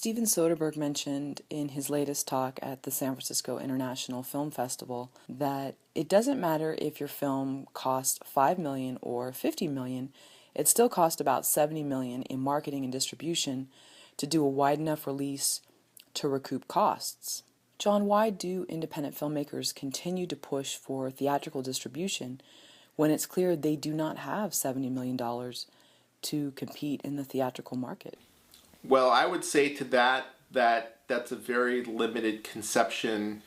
Steven Soderbergh mentioned in his latest talk at the San Francisco International Film Festival that it doesn't matter if your film cost $5 million or $50 million, it still cost about $70 million in marketing and distribution to do a wide enough release to recoup costs. Jon, why do independent filmmakers continue to push for theatrical distribution when it's clear they do not have $70 million to compete in the theatrical market? Well, I would say to that that's a very limited conception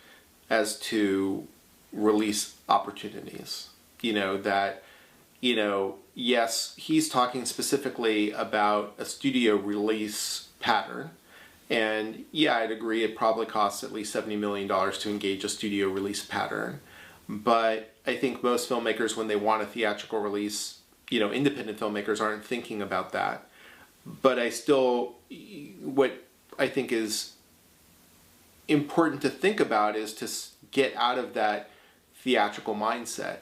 as to release opportunities. Yes, he's talking specifically about a studio release pattern. And yeah, I'd agree it probably costs at least $70 million to engage a studio release pattern. But I think most filmmakers, when they want a theatrical release, independent filmmakers aren't thinking about that. But what I think is important to think about is to get out of that theatrical mindset,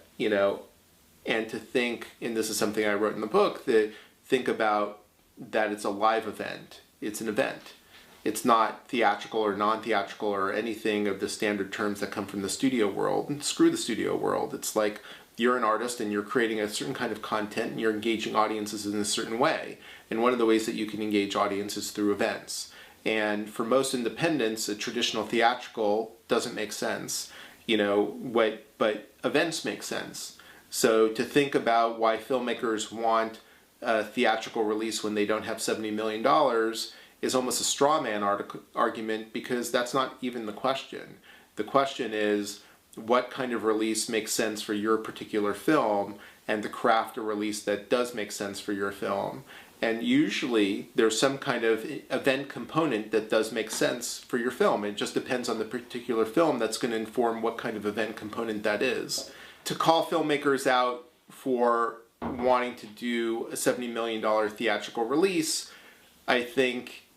and to think, and this is something I wrote in the book, that think about that it's a live event. It's an event. It's not theatrical or non-theatrical or anything of the standard terms that come from the studio world. And screw the studio world. It's like you're an artist and you're creating a certain kind of content and you're engaging audiences in a certain way. And one of the ways that you can engage audiences is through events. And for most independents, a traditional theatrical doesn't make sense, but events make sense. So to think about why filmmakers want a theatrical release when they don't have $70 million is almost a straw man argument, because that's not even the question. The question is, what kind of release makes sense for your particular film, and to craft a release that does make sense for your film. And usually there's some kind of event component that does make sense for your film. It just depends on the particular film that's going to inform what kind of event component that is. To call filmmakers out for wanting to do a $70 million theatrical release, I think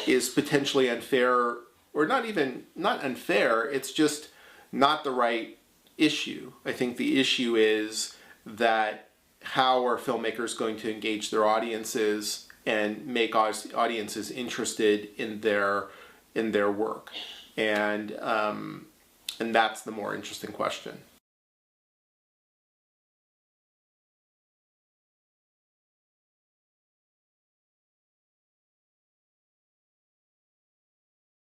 is potentially unfair, or not unfair, it's just not the right issue. I think the issue is that how are filmmakers going to engage their audiences and make audiences interested in their work, and that's the more interesting question.